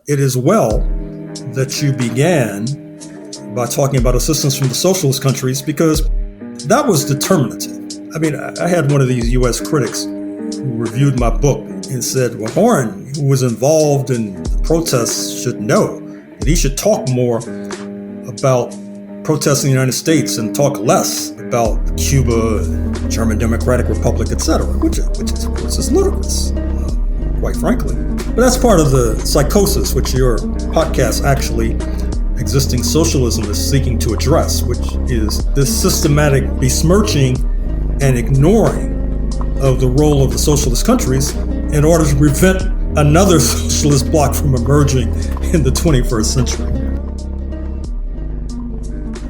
It is well that you began by talking about assistance from the socialist countries, because that was determinative. I mean, I had one of these U.S. critics who reviewed my book and said, well, Horne, who was involved in the protests, should know that he should talk more about protests in the United States and talk less about Cuba, German Democratic Republic, etc., which of course is ludicrous, quite frankly. But that's part of the psychosis which your podcast actually, Existing Socialism, is seeking to address, which is this systematic besmirching and ignoring of the role of the socialist countries in order to prevent another socialist bloc from emerging in the 21st century.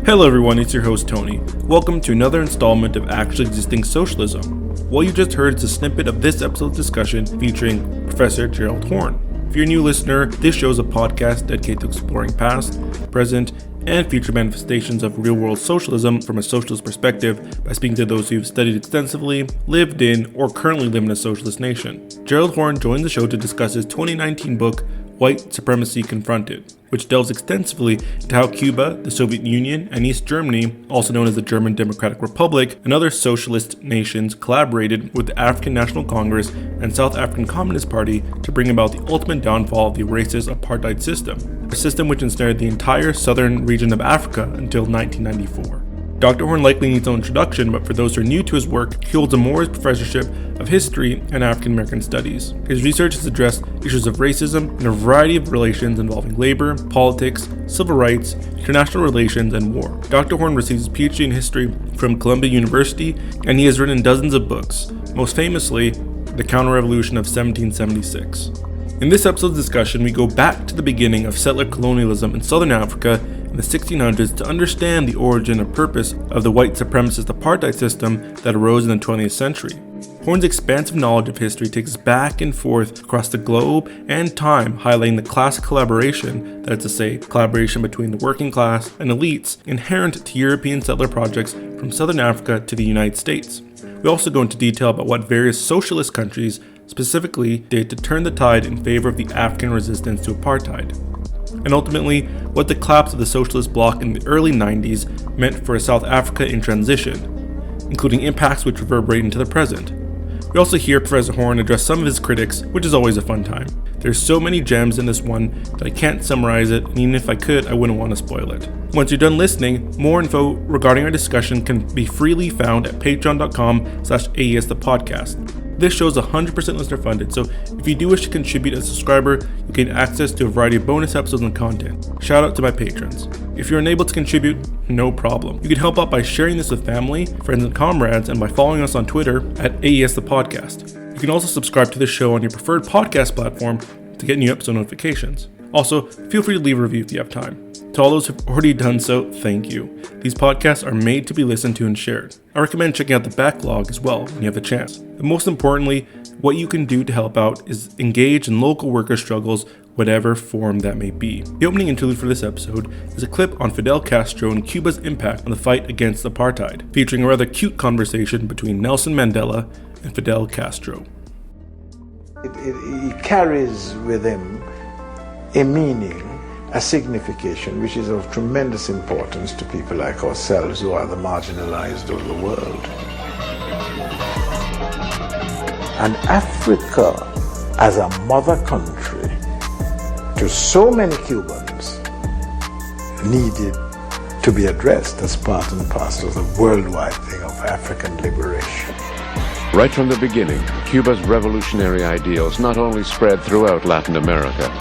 Hello everyone, it's your host Tony. Welcome to another installment of Actually Existing Socialism. What you just heard is a snippet of this episode's discussion featuring Professor Gerald Horne. If you're a new listener, this show is a podcast dedicated to exploring past, present, and future manifestations of real-world socialism from a socialist perspective by speaking to those who've studied extensively, lived in, or currently live in a socialist nation. Gerald Horne joined the show to discuss his 2019 book, White Supremacy Confronted, which delves extensively into how Cuba, the Soviet Union, and East Germany, also known as the German Democratic Republic, and other socialist nations collaborated with the African National Congress and South African Communist Party to bring about the ultimate downfall of the racist apartheid system, a system which ensnared the entire southern region of Africa until 1994. Dr. Horne likely needs no introduction, but for those who are new to his work, he holds a Moores Professorship of History and African American Studies. His research has addressed issues of racism and a variety of relations involving labor, politics, civil rights, international relations, and war. Dr. Horne receives his PhD in history from Columbia University, and he has written dozens of books, most famously, The Counter-Revolution of 1776. In this episode's discussion, we go back to the beginning of settler colonialism in southern Africa in the 1600s to understand the origin and purpose of the white supremacist apartheid system that arose in the 20th century. Horne's expansive knowledge of history takes us back and forth across the globe and time, highlighting the class collaboration, that is to say, collaboration between the working class and elites, inherent to European settler projects from southern Africa to the United States. We also go into detail about what various socialist countries specifically did to turn the tide in favor of the African resistance to apartheid, and ultimately what the collapse of the socialist bloc in the early 90s meant for South Africa in transition, including impacts which reverberate into the present. We also hear Professor Horne address some of his critics, which is always a fun time. There's so many gems in this one that I can't summarize it, and even if I could, I wouldn't want to spoil it. Once you're done listening, more info regarding our discussion can be freely found at patreon.com/AESthepodcast. This show is 100% listener funded, so if you do wish to contribute as a subscriber, you gain access to a variety of bonus episodes and content. Shout out to my patrons. If you're unable to contribute, no problem. You can help out by sharing this with family, friends, and comrades, and by following us on Twitter at AESthepodcast. You can also subscribe to this show on your preferred podcast platform to get new episode notifications. Also, feel free to leave a review if you have time. To all those who've already done so, thank you. These podcasts are made to be listened to and shared. I recommend checking out the backlog as well when you have the chance. And most importantly, what you can do to help out is engage in local worker struggles, whatever form that may be. The opening interlude for this episode is a clip on Fidel Castro and Cuba's impact on the fight against apartheid, featuring a rather cute conversation between Nelson Mandela and Fidel Castro. It carries with him a meaning, a signification which is of tremendous importance to people like ourselves who are the marginalized of the world. And Africa as a mother country to so many Cubans needed to be addressed as part and parcel of the worldwide thing of African liberation. Right from the beginning, Cuba's revolutionary ideals not only spread throughout Latin America,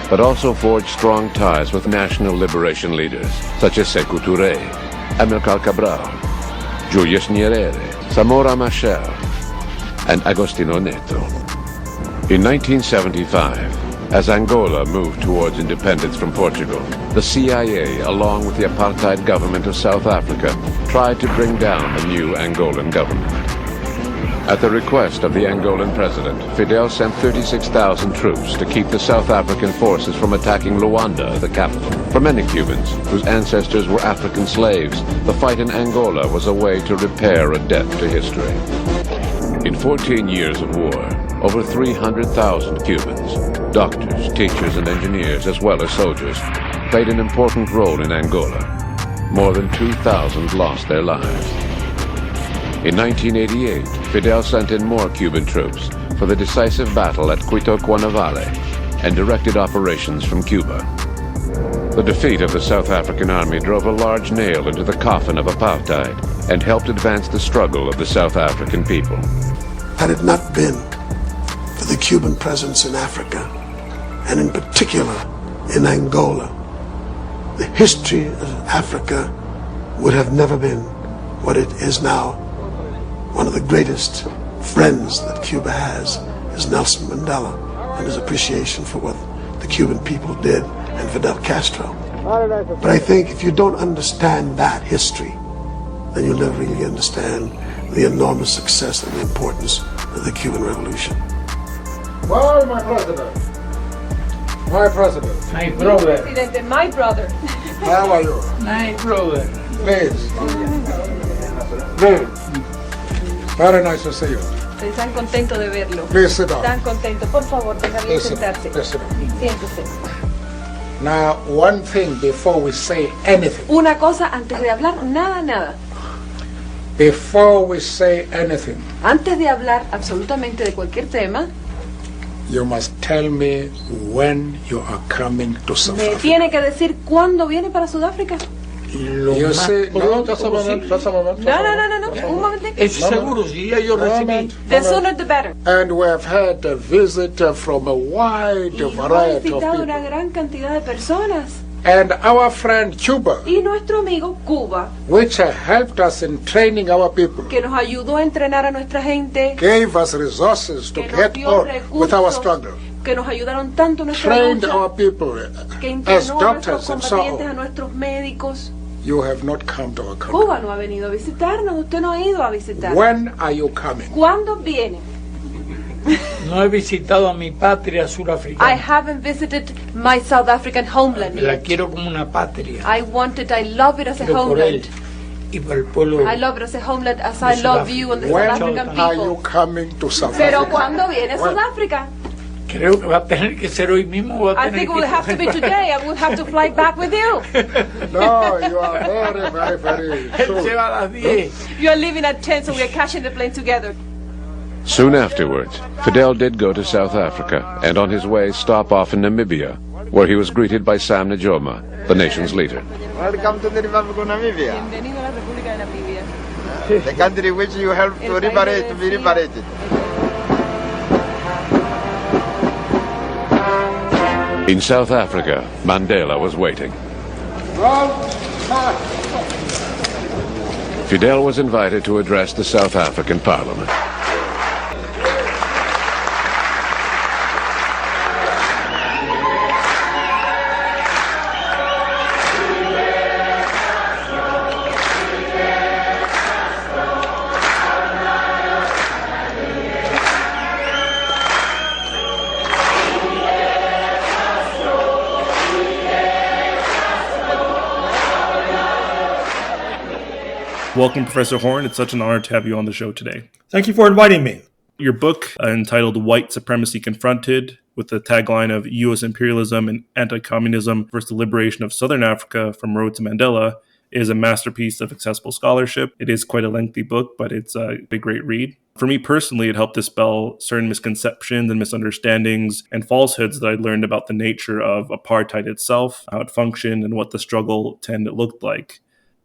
but also forged strong ties with national liberation leaders such as Sékou Touré, Amilcar Cabral, Julius Nyerere, Samora Machel, and Agostinho Neto. In 1975, as Angola moved towards independence from Portugal, the CIA, along with the apartheid government of South Africa, tried to bring down the new Angolan government. At the request of the Angolan president, Fidel sent 36,000 troops to keep the South African forces from attacking Luanda, the capital. For many Cubans, whose ancestors were African slaves, the fight in Angola was a way to repair a debt to history. In 14 years of war, Over 300,000 Cubans, doctors, teachers, and engineers, as well as soldiers, played an important role in Angola. More than 2,000 lost their lives. In 1988, Fidel sent in more Cuban troops for the decisive battle at Cuito-Cuanavale and directed operations from Cuba. The defeat of the South African army drove a large nail into the coffin of apartheid and helped advance the struggle of the South African people. Had it not been for the Cuban presence in Africa, and in particular in Angola, the history of Africa would have never been what it is now. One of the greatest friends that Cuba has is Nelson Mandela and his appreciation for what the Cuban people did and Fidel Castro. But I think if you don't understand that history, then you'll never really understand the enormous success and the importance of the Cuban Revolution. Well, my president. My president. My brother. President, my brother. How are you? My brother. Please. Please. Very nice to see you. Están contentos de verlo. Please sit down. Están contentos. Por favor, venga bien sentarse. Please sit down. Siéntese. Now, one thing before we say anything. Una cosa antes de hablar, nada. Before we say anything, Antes de hablar absolutamente de cualquier tema, you must tell me when you are coming to South me Africa. tiene que decir cuándo viene para Sudáfrica. You see, no, just a moment, just a moment. No, un momentito. Es seguro, si ya yo recibí. The sooner the better. And we have had a visit from a wide Y hemos variety of visitado una people. gran cantidad de personas. And our friend Cuba, Y nuestro amigo Cuba, which helped us in training our people, que nos ayudó a entrenar a nuestra gente, gave us resources to que nos get dio on with our recursos, struggle, que nos ayudaron tanto en nuestra trained lucha, our people que as entrenó a nuestros doctors and so combatientes, a on. nuestros médicos. You have not come to our country. Cuba no ha venido a visitarnos, usted no ha ido a visitarnos. When are you coming? ¿Cuándo viene? No he visitado a mi patria I surafricana. haven't visited my South African homeland La yet. quiero como una patria. I love it as a Pero por él homeland. y por el pueblo. I love it as a homeland as I love you and the South When African are you people. coming to South Pero Africa? ¿cuándo viene When? Sudáfrica? Creo que va a tener que ser hoy mismo. Va a I tener think it que will have to be today. I will have to fly back with you. No, you are very Él se true. va a las 10. You are leaving at 10, so we are catching the plane together. Soon afterwards, Fidel did go to South Africa and on his way stop off in Namibia, where he was greeted by Sam Nujoma, the nation's leader. Welcome to the Republic of Namibia, Bienvenido a la República de Namibia. the country which you helped to liberate, to be liberated. In South Africa, Mandela was waiting. Fidel was invited to address the South African Parliament. Welcome, Professor Horne. It's such an honor to have you on the show today. Thank you for inviting me. Your book, entitled White Supremacy Confronted, with the tagline of U.S. imperialism and anti-communism versus the liberation of Southern Africa from Rhodes to Mandela, is a masterpiece of accessible scholarship. It is quite a lengthy book, but it's a great read. For me personally, it helped dispel certain misconceptions and misunderstandings and falsehoods that I learned about the nature of apartheid itself, how it functioned, and what the struggle to end it looked like.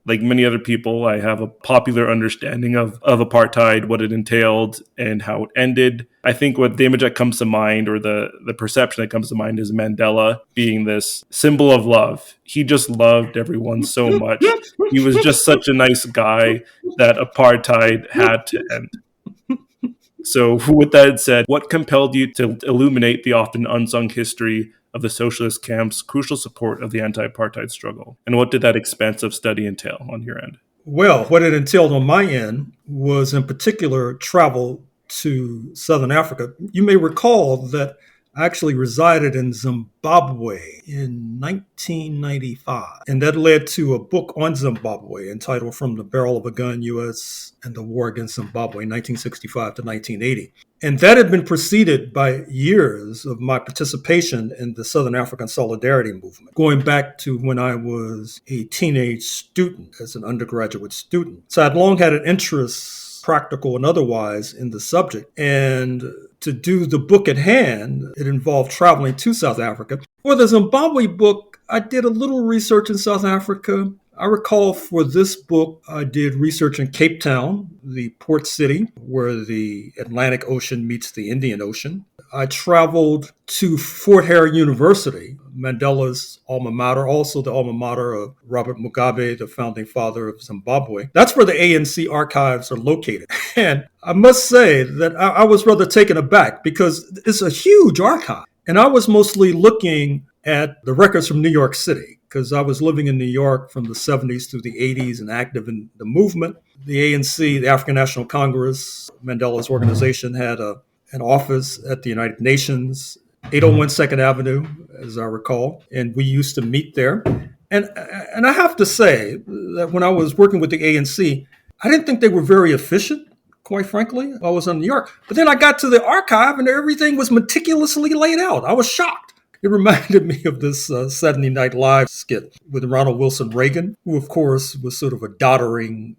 Like many other people, I have a popular understanding of apartheid, what it entailed, and how it ended. I think what the image that comes to mind, or the perception that comes to mind, is Mandela being this symbol of love. He just loved everyone so much. He was just such a nice guy that apartheid had to end. So with that said, what compelled you to illuminate the often unsung history of the socialist camp's crucial support of the anti-apartheid struggle? And what did that expansive study entail on your end? Well, what it entailed on my end was in particular travel to Southern Africa. You may recall that I actually resided in Zimbabwe in 1995, and that led to a book on Zimbabwe entitled From the Barrel of a Gun, U.S. and the War Against Zimbabwe, 1965 to 1980. And that had been preceded by years of my participation in the Southern African Solidarity Movement, going back to when I was a teenage student as an undergraduate student. So I'd long had an interest, practical and otherwise, in the subject. And to do the book at hand, it involved traveling to South Africa. For the Zimbabwe book, I did a little research in South Africa. I recall for this book, I did research in Cape Town, the port city where the Atlantic Ocean meets the Indian Ocean. I traveled to Fort Hare University, Mandela's alma mater, also the alma mater of Robert Mugabe, the founding father of Zimbabwe. That's where the ANC archives are located. And I must say that I was rather taken aback because it's a huge archive. And I was mostly looking at the records from New York City, because I was living in New York from the 70s through the 80s and active in the movement. The ANC, the African National Congress, Mandela's organization, had an office at the United Nations, 801 2nd Avenue, as I recall, and we used to meet there. And I have to say that when I was working with the ANC, I didn't think they were very efficient, quite frankly. I was in New York. But then I got to the archive and everything was meticulously laid out. I was shocked. It reminded me of this Saturday Night Live skit with Ronald Wilson Reagan, who, of course, was sort of a tottering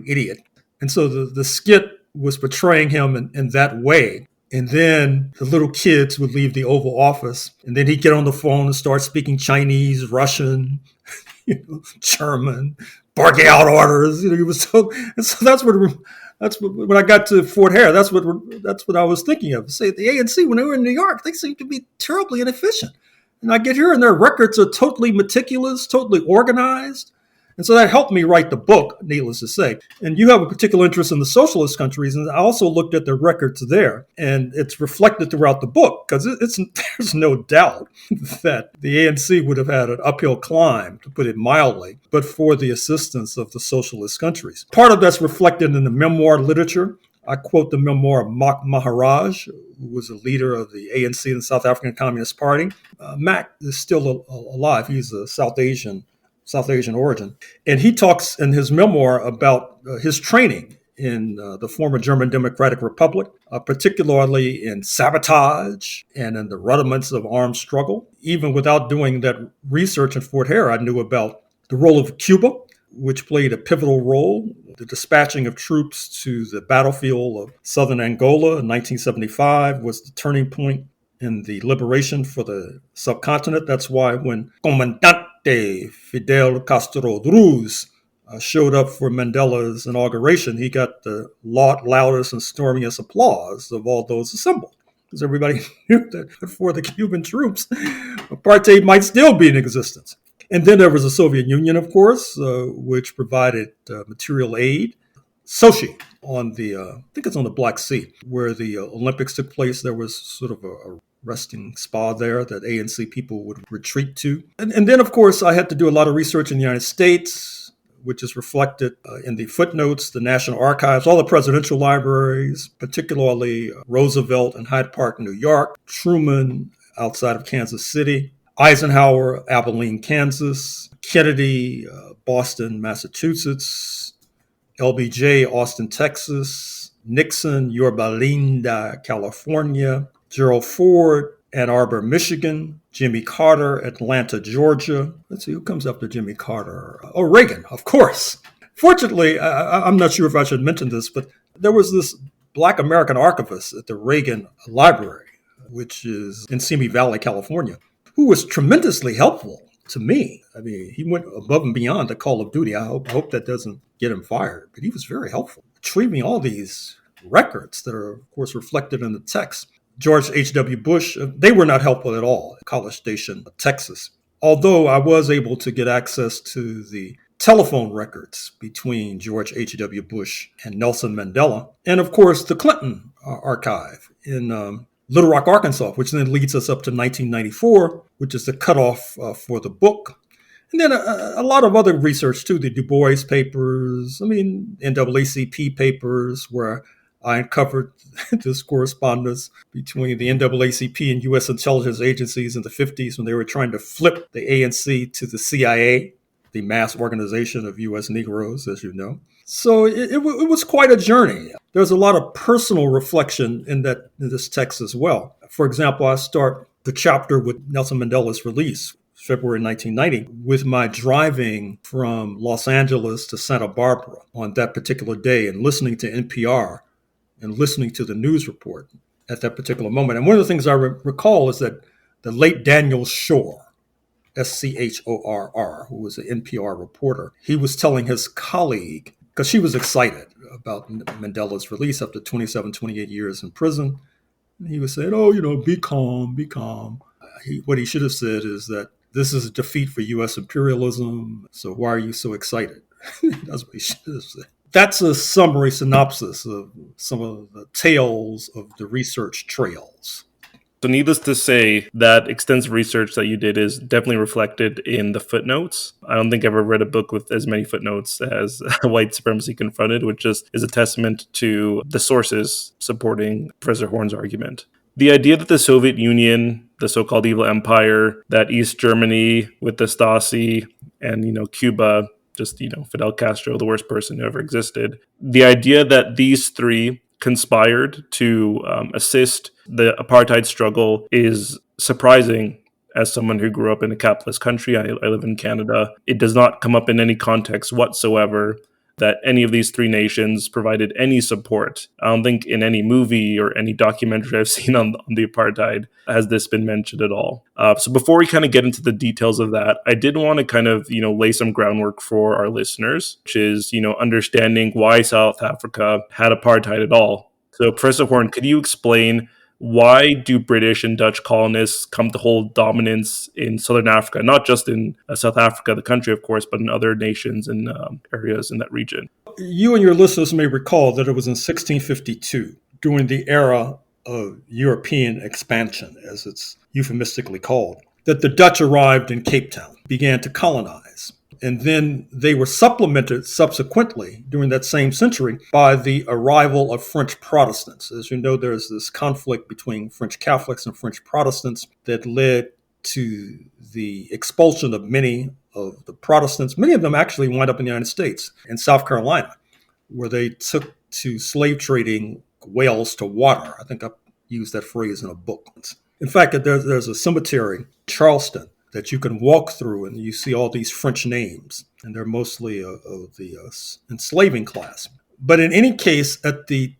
idiot. And so the skit was portraying him in that way. And then the little kids would leave the Oval Office, and then he'd get on the phone and start speaking Chinese, Russian, German, barking out orders. He was so, and so that's what when I got to Fort Hare, that's what I was thinking of. Say the ANC, when they were in New York, they seemed to be terribly inefficient. And I get here and their records are totally meticulous, totally organized. And so that helped me write the book, needless to say. And you have a particular interest in the socialist countries, and I also looked at the records there, and it's reflected throughout the book, because there's no doubt that the ANC would have had an uphill climb, to put it mildly, but for the assistance of the socialist countries. Part of that's reflected in the memoir literature. I quote the memoir of Mak Maharaj, who was a leader of the ANC and the South African Communist Party. Mak is still alive. He's a South Asian origin. And he talks in his memoir about his training in the former German Democratic Republic, particularly in sabotage and in the rudiments of armed struggle. Even without doing that research in Fort Hare, I knew about the role of Cuba, which played a pivotal role. The dispatching of troops to the battlefield of southern Angola in 1975 was the turning point in the liberation for the subcontinent. That's why when Comandante Fidel Castro Cruz showed up for Mandela's inauguration, he got the loudest and stormiest applause of all those assembled, because everybody knew that for the Cuban troops, apartheid might still be in existence. And then there was the Soviet Union, of course, which provided material aid. Sochi, on the, I think it's on the Black Sea, where the Olympics took place. There was sort of a resting spa there that ANC people would retreat to. And then, of course, I had to do a lot of research in the United States, which is reflected in the footnotes, the National Archives, all the presidential libraries, particularly Roosevelt in Hyde Park, New York, Truman outside of Kansas City, Eisenhower, Abilene, Kansas, Kennedy, Boston, Massachusetts, LBJ, Austin, Texas, Nixon, Yorba Linda, California, Gerald Ford, Ann Arbor, Michigan, Jimmy Carter, Atlanta, Georgia. Let's see, who comes after Jimmy Carter? Oh, Reagan, of course. Fortunately, I'm not sure if I should mention this, but there was this Black American archivist at the Reagan Library, which is in Simi Valley, California, who was tremendously helpful to me. I mean, he went above and beyond the call of duty. I hope that doesn't get him fired, but he was very helpful, retrieving all these records that are, of course, reflected in the text. George H.W. Bush, they were not helpful at all at College Station, Texas. Although I was able to get access to the telephone records between George H.W. Bush and Nelson Mandela. And of course, the Clinton archive in Little Rock, Arkansas, which then leads us up to 1994, which is the cutoff for the book. And then a lot of other research too, the Du Bois papers, NAACP papers, where I uncovered this correspondence between the NAACP and U.S. intelligence agencies in the 50s when they were trying to flip the ANC to the CIA, the mass organization of U.S. Negroes, as you know. So it was quite a journey. There's a lot of personal reflection in this text as well. For example, I start the chapter with Nelson Mandela's release, February 1990, with my driving from Los Angeles to Santa Barbara on that particular day and listening to NPR and listening to the news report at that particular moment. And one of the things I recall is that the late Daniel Schorr, Schorr, who was an NPR reporter, he was telling his colleague, because she was excited about Mandela's release after 27, 28 years in prison. And he was saying, be calm, be calm. What he should have said is that this is a defeat for U.S. imperialism, so why are you so excited? That's what he should have said. That's a summary synopsis of some of the tales of the research trails. So needless to say, that extensive research that you did is definitely reflected in the footnotes. I don't think I've ever read a book with as many footnotes as White Supremacy Confronted, which just is a testament to the sources supporting Professor Horne's argument. The idea that the Soviet Union, the so-called evil empire, that East Germany with the Stasi and, Cuba, just, Fidel Castro, the worst person who ever existed. The idea that these three conspired to assist the apartheid struggle is surprising as someone who grew up in a capitalist country. I live in Canada. It does not come up in any context whatsoever that any of these three nations provided any support. I don't think in any movie or any documentary I've seen on the apartheid has this been mentioned at all. So before we kind of get into the details of that, I did want to kind of, lay some groundwork for our listeners, which is, understanding why South Africa had apartheid at all. So Professor Horne, could you explain why do British and Dutch colonists come to hold dominance in Southern Africa, not just in South Africa, the country, of course, but in other nations and areas in that region? You and your listeners may recall that it was in 1652, during the era of European expansion, as it's euphemistically called, that the Dutch arrived in Cape Town, began to colonize. And then they were supplemented subsequently during that same century by the arrival of French Protestants. As you know, there's this conflict between French Catholics and French Protestants that led to the expulsion of many of the Protestants. Many of them actually wind up in the United States, in South Carolina, where they took to slave trading whales to water. I think I used that phrase in a book once. In fact, there's a cemetery, Charleston, that you can walk through and you see all these French names, and they're mostly of the enslaving class. But in any case, at the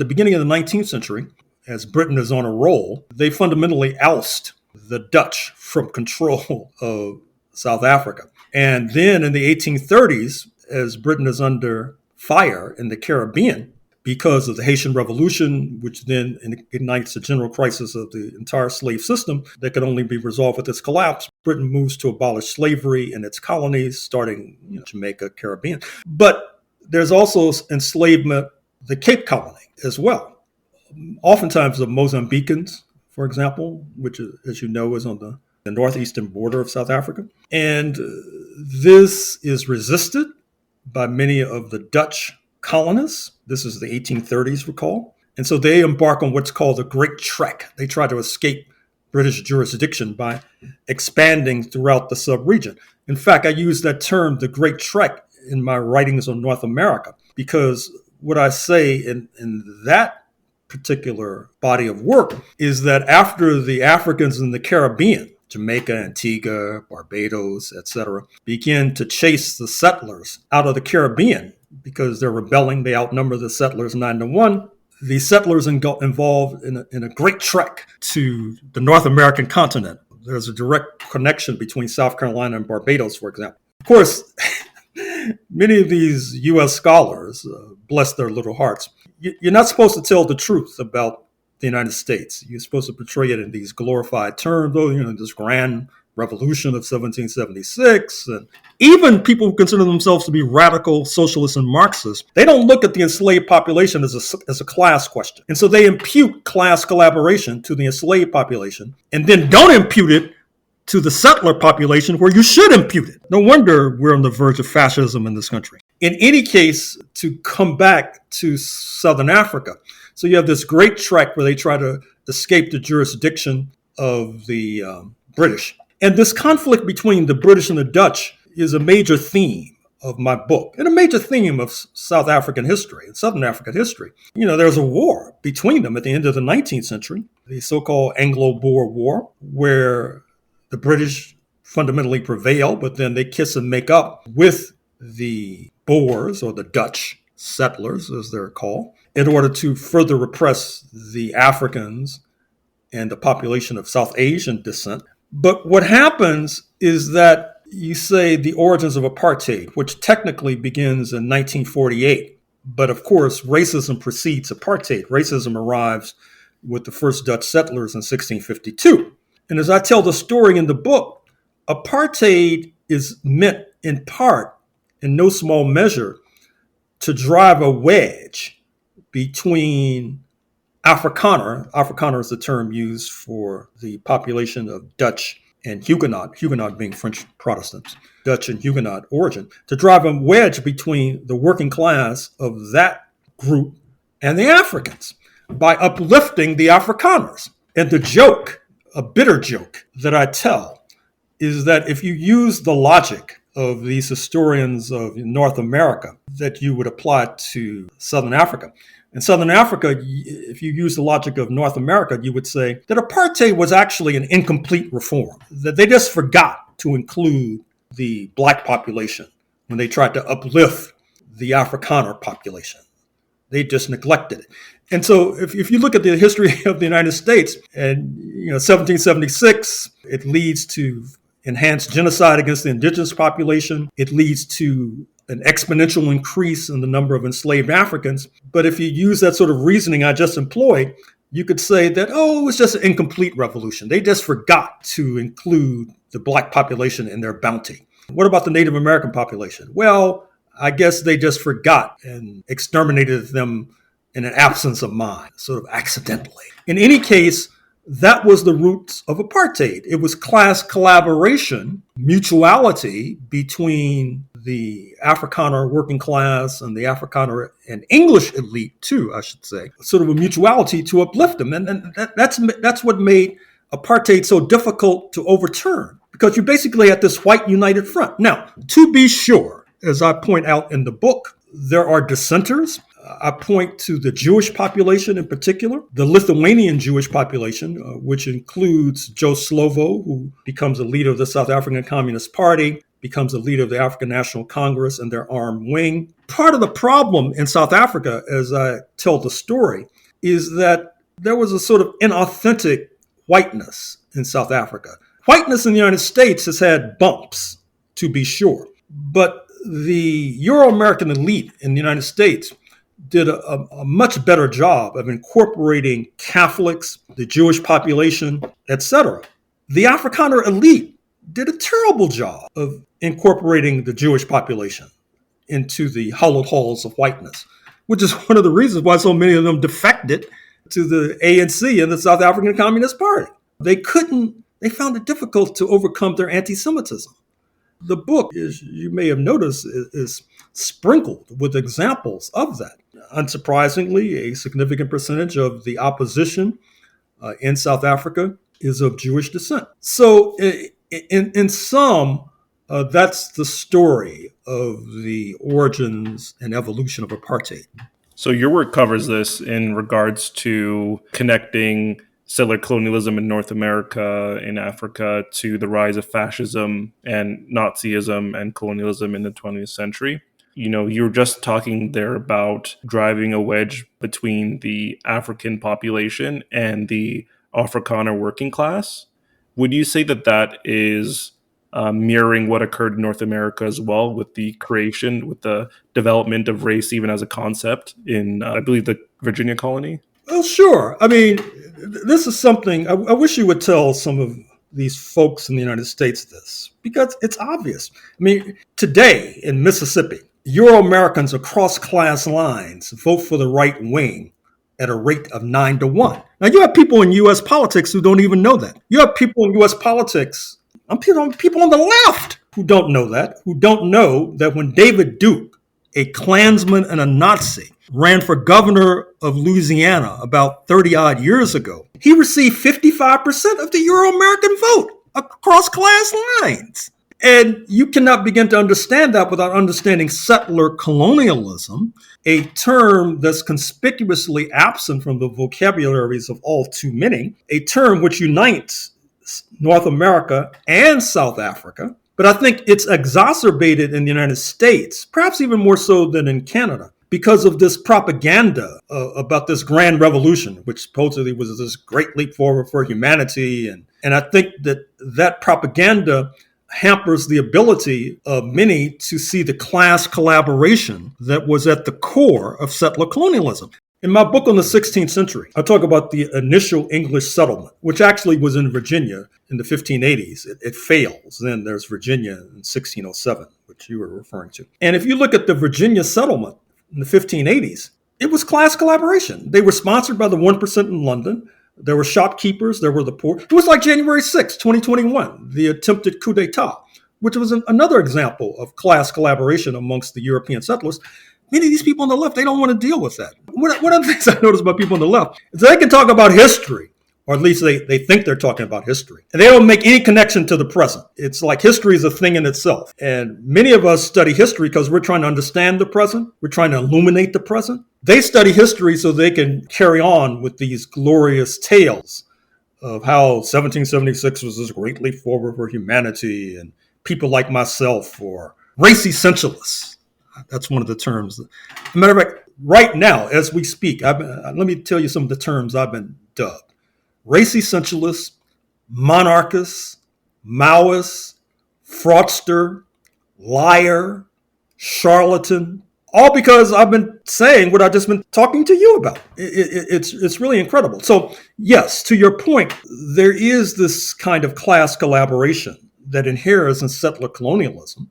beginning of the 19th century, as Britain is on a roll, they fundamentally oust the Dutch from control of South Africa. And then in the 1830s, as Britain is under fire in the Caribbean, because of the Haitian Revolution, which then ignites a general crisis of the entire slave system that could only be resolved with its collapse, Britain moves to abolish slavery in its colonies, starting Jamaica, Caribbean. But there's also enslavement, the Cape Colony as well. Oftentimes the Mozambicans, for example, which, as you know, is on the northeastern border of South Africa. And this is resisted by many of the Dutch colonists. This is the 1830s, recall. And so they embark on what's called the Great Trek. They try to escape British jurisdiction by expanding throughout the sub-region. In fact, I use that term, the Great Trek, in my writings on North America, because what I say in that particular body of work is that after the Africans in the Caribbean, Jamaica, Antigua, Barbados, etc., begin to chase the settlers out of the Caribbean, because they're rebelling, they outnumber the settlers 9-1. The settlers involved in a great trek to the North American continent. There's a direct connection between South Carolina and Barbados, for example. Of course, many of these U.S. scholars, bless their little hearts, you're not supposed to tell the truth about the United States. You're supposed to portray it in these glorified terms, this grand revolution of 1776, and even people who consider themselves to be radical socialists and Marxists, they don't look at the enslaved population as a class question. And so they impute class collaboration to the enslaved population and then don't impute it to the settler population where you should impute it. No wonder we're on the verge of fascism in this country. In any case, to come back to Southern Africa. So you have this great trek where they try to escape the jurisdiction of the British. And this conflict between the British and the Dutch is a major theme of my book and a major theme of South African history and Southern African history. There's a war between them at the end of the 19th century, the so-called Anglo-Boer War, where the British fundamentally prevail, but then they kiss and make up with the Boers, or the Dutch settlers, as they're called, in order to further repress the Africans and the population of South Asian descent. But what happens is that you say the origins of apartheid, which technically begins in 1948. But of course, racism precedes apartheid. Racism arrives with the first Dutch settlers in 1652. And as I tell the story in the book, apartheid is meant in part, in no small measure, to drive a wedge between Afrikaner is the term used for the population of Dutch and Huguenot being French Protestants, Dutch and Huguenot origin, to drive a wedge between the working class of that group and the Africans by uplifting the Afrikaners. And the joke, a bitter joke that I tell, is that if you use the logic of these historians of North America that you would apply to Southern Africa. In Southern Africa, if you use the logic of North America, you would say that apartheid was actually an incomplete reform, that they just forgot to include the black population when they tried to uplift the Afrikaner population. They just neglected it. And so if you look at the history of the United States, and 1776, it leads to enhanced genocide against the indigenous population. It leads to an exponential increase in the number of enslaved Africans. But if you use that sort of reasoning I just employed, you could say that, it was just an incomplete revolution. They just forgot to include the black population in their bounty. What about the Native American population? Well, I guess they just forgot and exterminated them in an absence of mind, sort of accidentally. In any case, that was the roots of apartheid. It was class collaboration, mutuality between the Afrikaner working class and the Afrikaner and English elite too, I should say, sort of a mutuality to uplift them. And that's what made apartheid so difficult to overturn, because you basically had this white united front. Now, to be sure, as I point out in the book, there are dissenters. I point to the Jewish population in particular, the Lithuanian Jewish population, which includes Joe Slovo, who becomes a leader of the South African Communist Party, becomes a leader of the African National Congress and their armed wing. Part of the problem in South Africa, as I tell the story, is that there was a sort of inauthentic whiteness in South Africa. Whiteness in the United States has had bumps, to be sure, but the Euro-American elite in the United States did a much better job of incorporating Catholics, the Jewish population, etc. The Afrikaner elite did a terrible job of incorporating the Jewish population into the hallowed halls of whiteness, which is one of the reasons why so many of them defected to the ANC and the South African Communist Party. They found it difficult to overcome their anti-Semitism. The book, as you may have noticed, is sprinkled with examples of that. Unsurprisingly, a significant percentage of the opposition in South Africa is of Jewish descent. So in sum, that's the story of the origins and evolution of apartheid. So your work covers this in regards to connecting settler colonialism in North America, in Africa, to the rise of fascism and Nazism and colonialism in the 20th century. You were just talking there about driving a wedge between the African population and the Afrikaner working class. Would you say that is mirroring what occurred in North America as well, with the development of race even as a concept in, I believe, the Virginia colony? Well, sure. I mean, this is something, I wish you would tell some of these folks in the United States this, because it's obvious. I mean, today in Mississippi, Euro-Americans across class lines vote for the right wing at a rate of 9-1. Now, you have people in U.S. politics who don't even know that. You have people in U.S. politics, people on the left who don't know that, who don't know that when David Duke a Klansman and a Nazi, ran for governor of Louisiana about 30 odd years ago. He received 55% of the Euro-American vote across class lines. And you cannot begin to understand that without understanding settler colonialism, a term that's conspicuously absent from the vocabularies of all too many, a term which unites North America and South Africa. But I think it's exacerbated in the United States, perhaps even more so than in Canada, because of this propaganda about this grand revolution, which supposedly was this great leap forward for humanity. And I think that propaganda hampers the ability of many to see the class collaboration that was at the core of settler colonialism. In my book on the 16th century, I talk about the initial English settlement, which actually was in Virginia in the 1580s. It fails. Then there's Virginia in 1607, which you were referring to. And if you look at the Virginia settlement in the 1580s, it was class collaboration. They were sponsored by the 1% in London. There were shopkeepers, there were the poor. It was like January 6, 2021, the attempted coup d'etat, which was another example of class collaboration amongst the European settlers. Many of these people on the left, they don't want to deal with that. One of the things I notice about people on the left is they can talk about history, or at least they think they're talking about history, and they don't make any connection to the present. It's like history is a thing in itself. And many of us study history because we're trying to understand the present. We're trying to illuminate the present. They study history so they can carry on with these glorious tales of how 1776 was this great leap forward for humanity and people like myself, or race essentialists. That's one of the terms. As a matter of fact, right now, as we speak, let me tell you some of the terms I've been dubbed. Race essentialists, monarchist, Maoist, fraudster, liar, charlatan, all because I've been saying what I've just been talking to you about. It's really incredible. So yes, to your point, there is this kind of class collaboration that inheres in settler colonialism,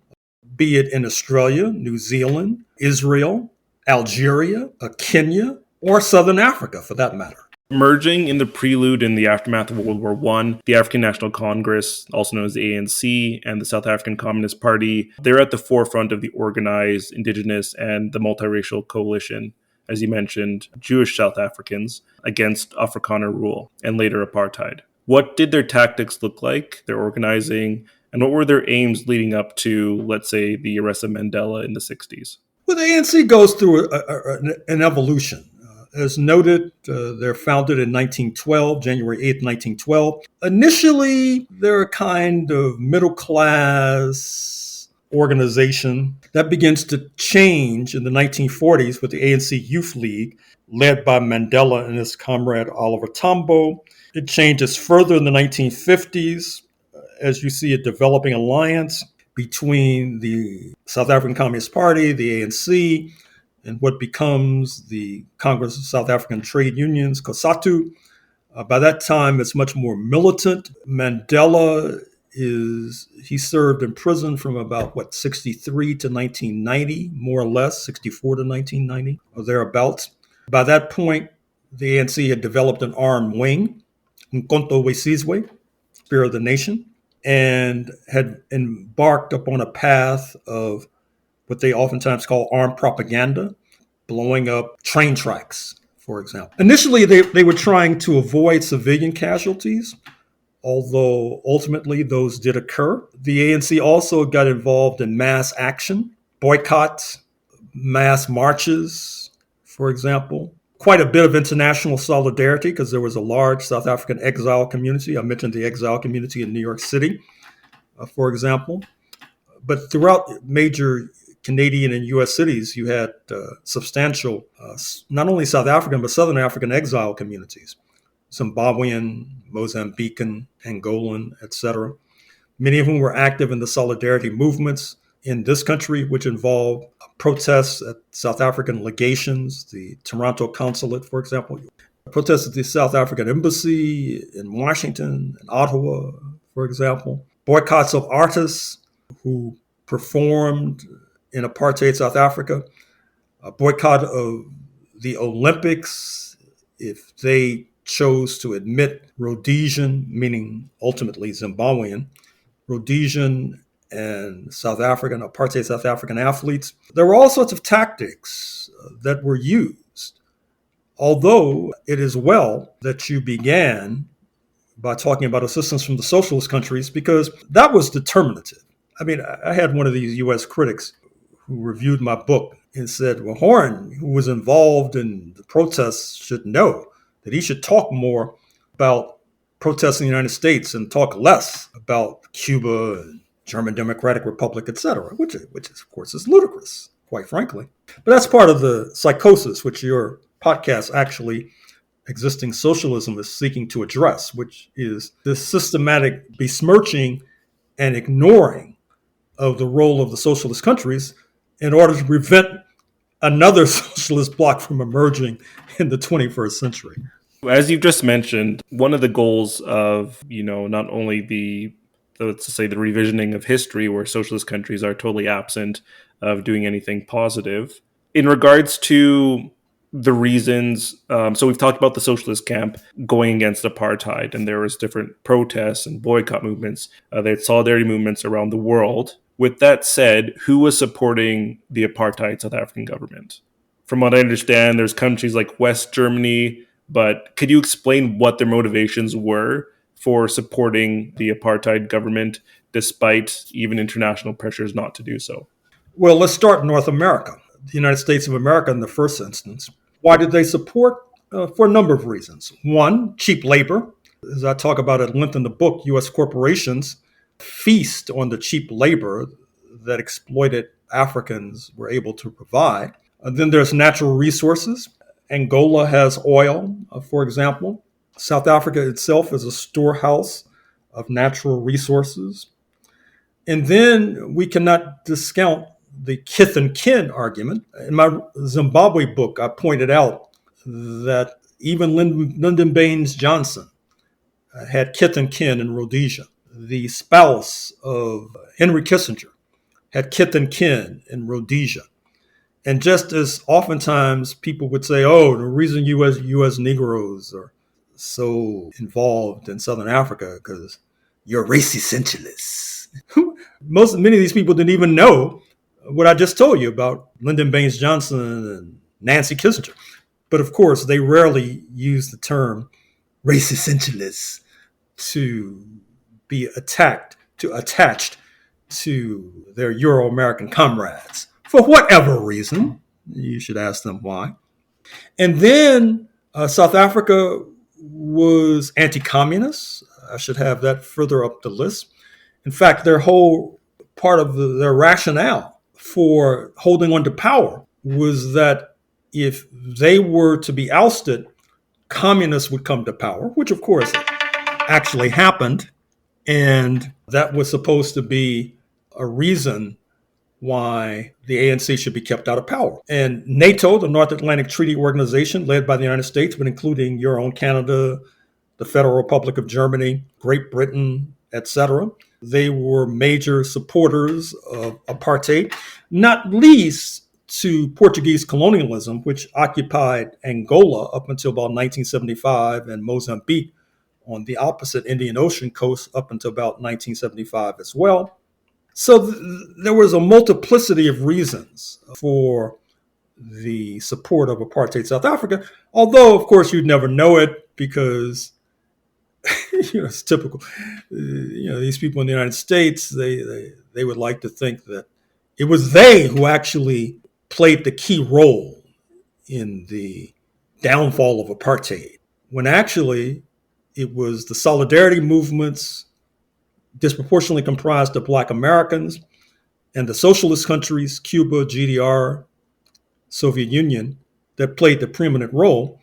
be it in Australia, New Zealand, Israel, Algeria, Kenya, or Southern Africa for that matter. Emerging in the prelude and the aftermath of World War I, the African National Congress, also known as the ANC, and the South African Communist Party, they're at the forefront of the organized indigenous and the multiracial coalition, as you mentioned, Jewish South Africans against Afrikaner rule and later apartheid. What did their tactics look like, their organizing, and what were their aims leading up to, let's say, the arrest of Mandela in the 60s? Well, the ANC goes through an evolution. As noted, they're founded in 1912, January 8th, 1912. Initially, they're a kind of middle-class organization that begins to change in the 1940s with the ANC Youth League, led by Mandela and his comrade Oliver Tambo. It changes further in the 1950s as you see a developing alliance between the South African Communist Party, the ANC, and what becomes the Congress of South African Trade Unions, COSATU. By that time, it's much more militant. Mandela he served in prison from about, 63 to 1990, more or less, 64 to 1990, or thereabouts. By that point, the ANC had developed an armed wing, Mkonto Wesizwe, Spirit of the Nation, and had embarked upon a path of what they oftentimes call armed propaganda, blowing up train tracks, for example. Initially, they were trying to avoid civilian casualties, although ultimately those did occur. The ANC also got involved in mass action, boycotts, mass marches, for example. Quite a bit of international solidarity because there was a large South African exile community. I mentioned the exile community in New York City, for example. But throughout major Canadian and U.S. cities, you had substantial, not only South African, but Southern African exile communities, Zimbabwean, Mozambican, Angolan, etc. Many of whom were active in the solidarity movements in this country, which involved protests at South African legations, the Toronto consulate, for example, protests at the South African embassy in Washington and Ottawa, for example, boycotts of artists who performed in apartheid South Africa, a boycott of the Olympics if they chose to admit Rhodesian, meaning ultimately Zimbabwean, Rhodesian and apartheid South African athletes. There were all sorts of tactics that were used. Although it is well that you began by talking about assistance from the socialist countries, because that was determinative. I mean, I had one of these U.S. critics who reviewed my book and said, well, Horne, who was involved in the protests, should know that he should talk more about protests in the United States and talk less about Cuba and German Democratic Republic, etc., which is, of course, is ludicrous, quite frankly. But that's part of the psychosis which your podcast, actually Existing Socialism, is seeking to address, which is this systematic besmirching and ignoring of the role of the socialist countries in order to prevent another socialist bloc from emerging in the 21st century. As you've just mentioned, one of the goals of, not only the revisioning of history, where socialist countries are totally absent of doing anything positive. In regards to the reasons, so we've talked about the socialist camp going against apartheid, and there was different protests and boycott movements. They had solidarity movements around the world. With that said, who was supporting the apartheid South African government? From what I understand, there's countries like West Germany, but could you explain what their motivations were for supporting the apartheid government, despite even international pressures not to do so? Well, let's start in North America, the United States of America in the first instance. Why did they support? For a number of reasons. One, cheap labor. As I talk about at length in the book, U.S. corporations feast on the cheap labor that exploited Africans were able to provide. Then there's natural resources. Angola has oil, for example. South Africa itself is a storehouse of natural resources. And then we cannot discount the kith and kin argument. In my Zimbabwe book, I pointed out that even Lyndon Baines Johnson had kith and kin in Rhodesia. The spouse of Henry Kissinger had kith and kin in Rhodesia. And just as oftentimes people would say, oh, the reason U.S. Negroes are so involved in Southern Africa because you're race essentialists. Many of these people didn't even know what I just told you about Lyndon Baines Johnson and Nancy Kissinger. But of course, they rarely use the term race essentialists to be attached to their Euro-American comrades. For whatever reason, you should ask them why. And then South Africa was anti-communist. I should have that further up the list. In fact, their whole part of their rationale for holding on to power was that if they were to be ousted, communists would come to power, which of course actually happened. And that was supposed to be a reason why the ANC should be kept out of power. And NATO, the North Atlantic Treaty Organization, led by the United States, but including your own Canada, the Federal Republic of Germany, Great Britain, etc., they were major supporters of apartheid, not least to Portuguese colonialism, which occupied Angola up until about 1975 and Mozambique on the opposite Indian Ocean coast up until about 1975 as well. So there was a multiplicity of reasons for the support of apartheid South Africa, although, of course, you'd never know it because it's typical. These people in the United States, they would like to think that it was they who actually played the key role in the downfall of apartheid, when actually it was the solidarity movements disproportionately comprised of Black Americans and the socialist countries, Cuba, GDR, Soviet Union, that played the preeminent role.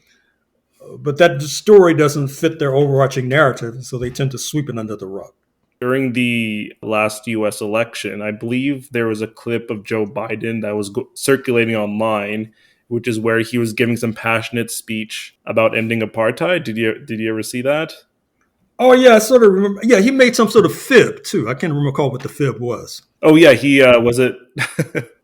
But that story doesn't fit their overarching narrative, so they tend to sweep it under the rug. During the last U.S. election, I believe there was a clip of Joe Biden that was circulating online, which is where he was giving some passionate speech about ending apartheid. Did you ever see that? Oh, yeah, I sort of remember. Yeah, he made some sort of fib, too. I can't recall what the fib was. Oh, yeah, he was it.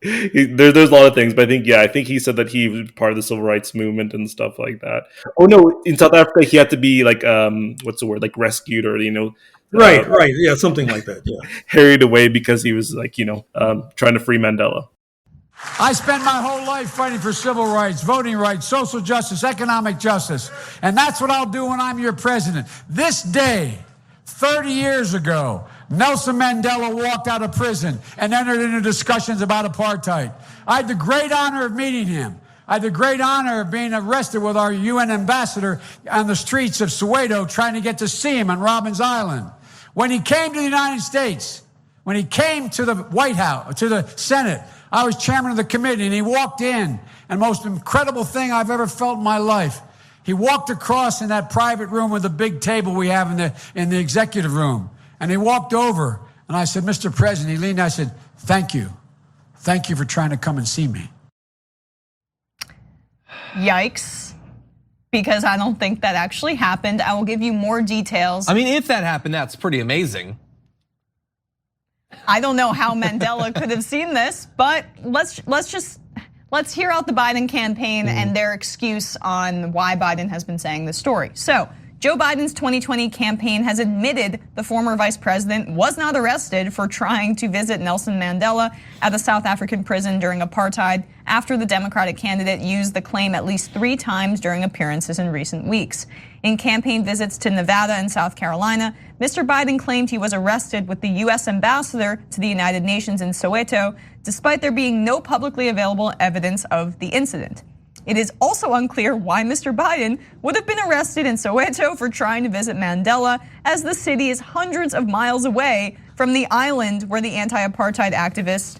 There's a lot of things, but I think he said that he was part of the civil rights movement and stuff like that. Oh, no, in South Africa, he had to be like, what's the word, like rescued or, Right. Yeah, something like that. Yeah. harried away because he was like, trying to free Mandela. I spent my whole life fighting for civil rights, voting rights, social justice, economic justice. And that's what I'll do when I'm your president. This day, 30 years ago, Nelson Mandela walked out of prison and entered into discussions about apartheid. I had the great honor of meeting him. I had the great honor of being arrested with our UN ambassador on the streets of Soweto trying to get to see him on Robbins Island. When he came to the United States, when he came to the White House, to the Senate, I was chairman of the committee, and he walked in, and most incredible thing I've ever felt in my life. He walked across in that private room with the big table we have in the executive room, and he walked over, and I said, Mr. President, he leaned, I said, thank you. Thank you for trying to come and see me. Yikes. Because I don't think that actually happened. I will give you more details. I mean, if that happened, that's pretty amazing. I don't know how Mandela could have seen this, but let's hear out the Biden campaign and their excuse on why Biden has been saying this story. So, Joe Biden's 2020 campaign has admitted the former vice president was not arrested for trying to visit Nelson Mandela at a South African prison during apartheid after the Democratic candidate used the claim at least 3 times during appearances in recent weeks. In campaign visits to Nevada and South Carolina, Mr. Biden claimed he was arrested with the US ambassador to the United Nations in Soweto, despite there being no publicly available evidence of the incident. It is also unclear why Mr. Biden would have been arrested in Soweto for trying to visit Mandela, as the city is hundreds of miles away from the island where the anti-apartheid activist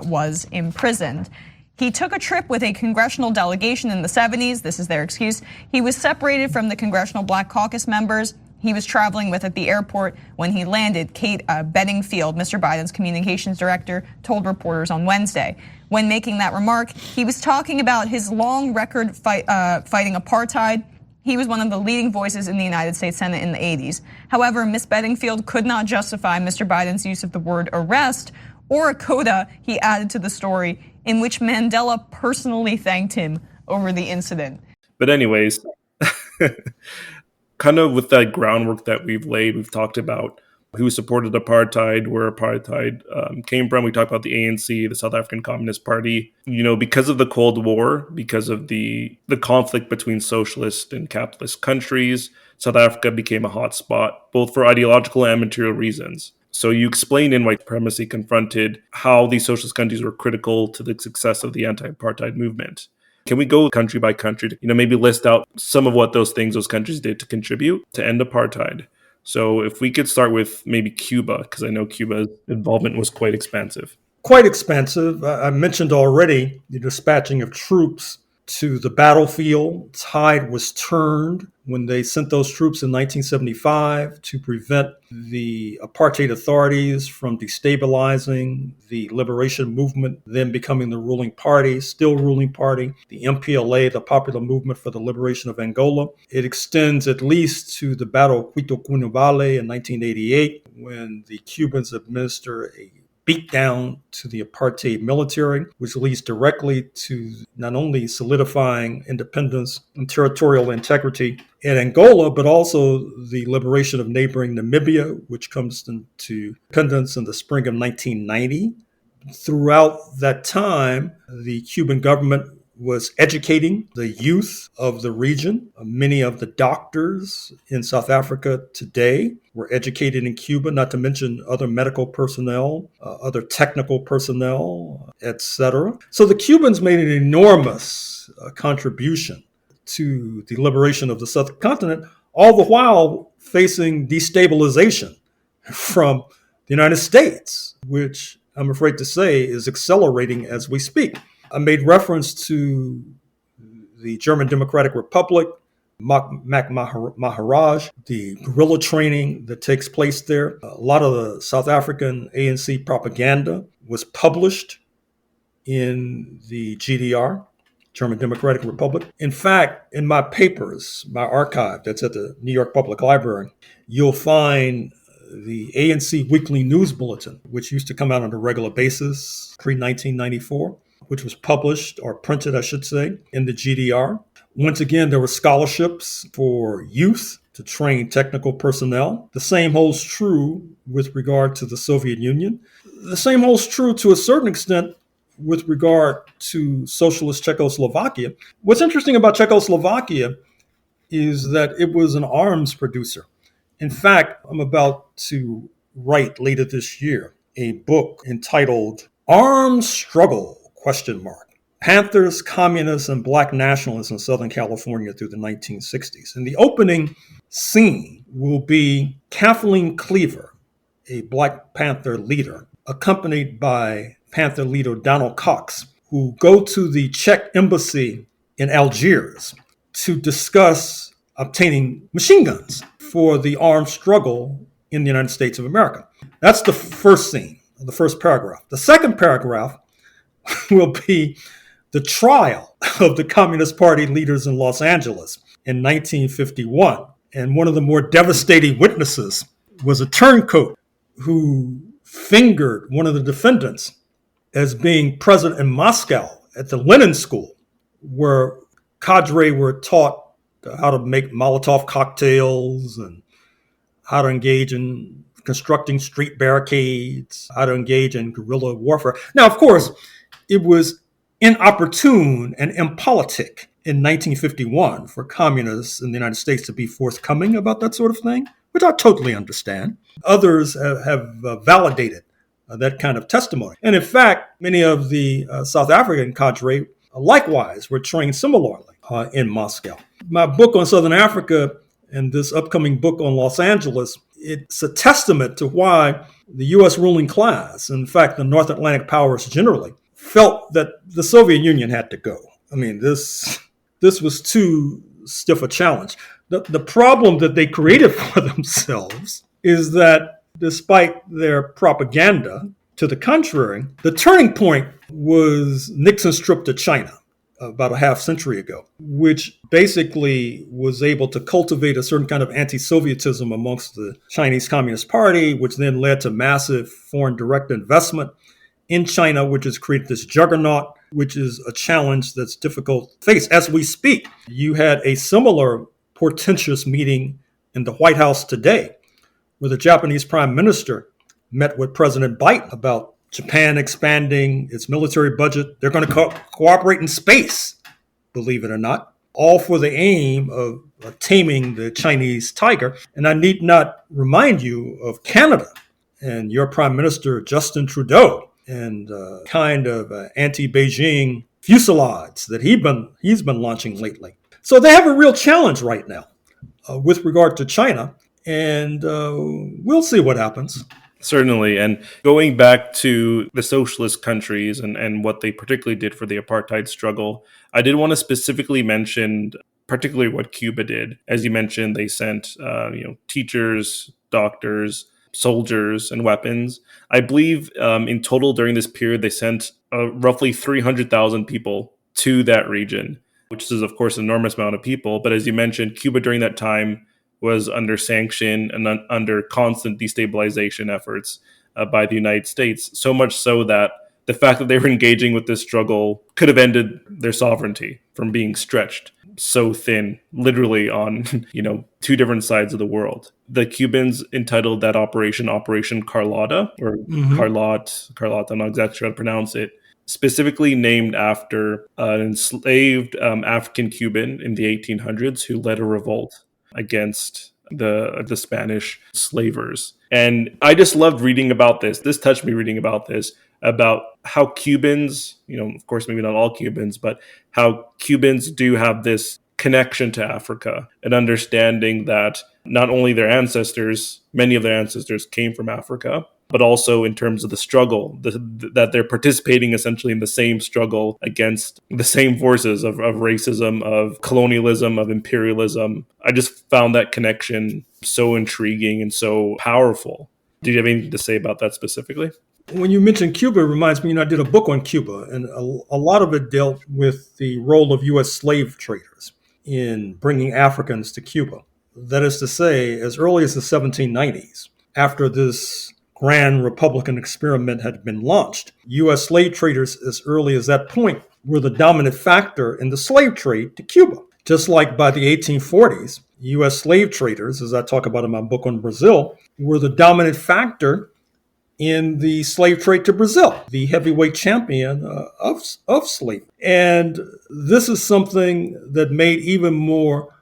was imprisoned. He took a trip with a congressional delegation in the 70s. This is their excuse. He was separated from the Congressional Black Caucus members he was traveling with at the airport when he landed. Kate Bedingfield, Mr. Biden's communications director, told reporters on Wednesday. When making that remark, he was talking about his long record fighting apartheid. He was one of the leading voices in the United States Senate in the 80s. However, Ms. Bedingfield could not justify Mr. Biden's use of the word arrest or a coda he added to the story in which Mandela personally thanked him over the incident. But anyways, kind of with that groundwork that we've laid, we've talked about who supported apartheid, where apartheid came from. We talked about the ANC, the South African Communist Party. Because of the Cold War, because of the conflict between socialist and capitalist countries, South Africa became a hot spot, both for ideological and material reasons. So you explained in White Supremacy Confronted how these socialist countries were critical to the success of the anti-apartheid movement. Can we go country by country to maybe list out some of what those countries did to contribute to end apartheid? So if we could start with maybe Cuba, because I know Cuba's involvement was quite expansive. Quite expansive. I mentioned already the dispatching of troops to the battlefield. Tide was turned when they sent those troops in 1975 to prevent the apartheid authorities from destabilizing the liberation movement, then becoming the ruling party, still ruling party, the MPLA, the Popular Movement for the Liberation of Angola. It extends at least to the Battle of Quito Cunavale in 1988, when the Cubans administer a beat down to the apartheid military, which leads directly to not only solidifying independence and territorial integrity in Angola, but also the liberation of neighboring Namibia, which comes into independence in the spring of 1990. Throughout that time, the Cuban government was educating the youth of the region. Many of the doctors in South Africa today were educated in Cuba, not to mention other medical personnel, other technical personnel, etc. So the Cubans made an enormous contribution to the liberation of the Southern continent, all the while facing destabilization from the United States, which I'm afraid to say is accelerating as we speak. I made reference to the German Democratic Republic, Mac Maharaj, the guerrilla training that takes place there. A lot of the South African ANC propaganda was published in the GDR, German Democratic Republic. In fact, in my papers, my archive that's at the New York Public Library, you'll find the ANC Weekly News Bulletin, which used to come out on a regular basis pre-1994. Which was published, or printed, I should say, in the GDR. Once again, there were scholarships for youth to train technical personnel. The same holds true with regard to the Soviet Union. The same holds true to a certain extent with regard to socialist Czechoslovakia. What's interesting about Czechoslovakia is that it was an arms producer. In fact, I'm about to write later this year a book entitled Armed Struggle, ? Panthers, Communists, and Black Nationalists in Southern California through the 1960s. And the opening scene will be Kathleen Cleaver, a Black Panther leader, accompanied by Panther leader Donald Cox, who go to the Czech embassy in Algiers to discuss obtaining machine guns for the armed struggle in the United States of America. That's the first scene, the first paragraph. The second paragraph will be the trial of the Communist Party leaders in Los Angeles in 1951. And one of the more devastating witnesses was a turncoat who fingered one of the defendants as being present in Moscow at the Lenin School, where cadre were taught how to make Molotov cocktails and how to engage in constructing street barricades, how to engage in guerrilla warfare. Now, of course, it was inopportune and impolitic in 1951 for communists in the United States to be forthcoming about that sort of thing, which I totally understand. Others have validated that kind of testimony. And in fact, many of the South African cadre likewise were trained similarly in Moscow. My book on Southern Africa and this upcoming book on Los Angeles, it's a testament to why the U.S. ruling class, in fact, the North Atlantic powers generally, felt that the Soviet Union had to go. I mean, this was too stiff a challenge. The problem that they created for themselves is that despite their propaganda to the contrary, the turning point was Nixon's trip to China about a half century ago, which basically was able to cultivate a certain kind of anti-Sovietism amongst the Chinese Communist Party, which then led to massive foreign direct investment in China, which has created this juggernaut, which is a challenge that's difficult to face. As we speak, you had a similar portentous meeting in the White House today, where the Japanese Prime Minister met with President Biden about Japan expanding its military budget. They're going to cooperate in space, believe it or not, all for the aim of taming the Chinese tiger. And I need not remind you of Canada and your Prime Minister, Justin Trudeau, and kind of anti-Beijing fusillades that he's been launching lately. So they have a real challenge right now with regard to China, and we'll see what happens. Certainly. And going back to the socialist countries and what they particularly did for the apartheid struggle, I did want to specifically mention particularly what Cuba did. As you mentioned, they sent teachers, doctors, soldiers, and weapons. I believe in total during this period, they sent roughly 300,000 people to that region, which is, of course, an enormous amount of people. But as you mentioned, Cuba during that time was under sanction and under constant destabilization efforts by the United States, so much so that the fact that they were engaging with this struggle could have ended their sovereignty from being stretched so thin, literally on, two different sides of the world. The Cubans entitled that Operation Carlotta, or Carlotta, I'm not exactly sure how to pronounce it, specifically named after an enslaved African Cuban in the 1800s who led a revolt against the Spanish slavers. And I just loved reading about this. This touched me reading about this, about how Cubans, of course, maybe not all Cubans, but how Cubans do have this connection to Africa, and understanding that not only many of their ancestors came from Africa, but also in terms of the struggle, that they're participating essentially in the same struggle against the same forces of racism, of colonialism, of imperialism. I just found that connection so intriguing and so powerful. Do you have anything to say about that specifically? When you mentioned Cuba, it reminds me, I did a book on Cuba, and a lot of it dealt with the role of U.S. slave traders in bringing Africans to Cuba. That is to say, as early as the 1790s, after this grand Republican experiment had been launched, U.S. slave traders as early as that point were the dominant factor in the slave trade to Cuba. Just like by the 1840s, U.S. slave traders, as I talk about in my book on Brazil, were the dominant factor in the slave trade to Brazil, the heavyweight champion of slavery. And this is something that made even more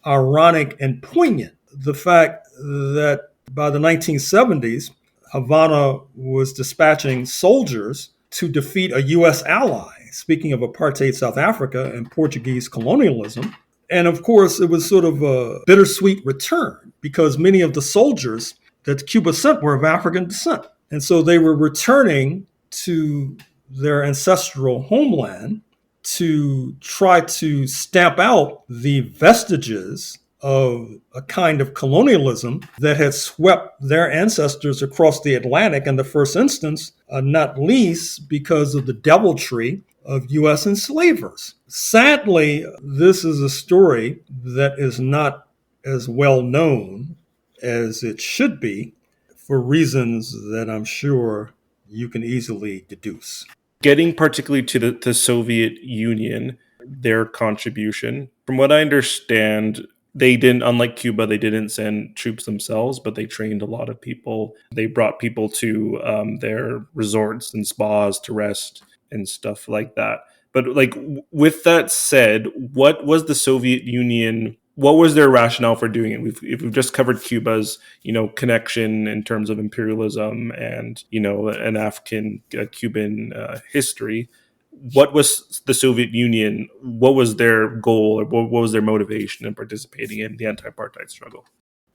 ironic and poignant the fact that by the 1970s, Havana was dispatching soldiers to defeat a U.S. ally, speaking of apartheid South Africa and Portuguese colonialism. And of course, it was sort of a bittersweet return because many of the soldiers that Cuba sent were of African descent. And so they were returning to their ancestral homeland to try to stamp out the vestiges of a kind of colonialism that had swept their ancestors across the Atlantic in the first instance, not least because of the deviltry of U.S. enslavers. Sadly, this is a story that is not as well known as it should be for reasons that I'm sure you can easily deduce. Getting particularly to the Soviet Union, their contribution, from what I understand, they didn't, unlike Cuba, they didn't send troops themselves, but they trained a lot of people. They brought people to their resorts and spas to rest and stuff like that. But like with that said, what was the Soviet Union? What was their rationale for doing it? We've just covered Cuba's, connection in terms of imperialism and, an African Cuban history. What was the Soviet Union? What was their goal, or what was their motivation in participating in the anti-apartheid struggle?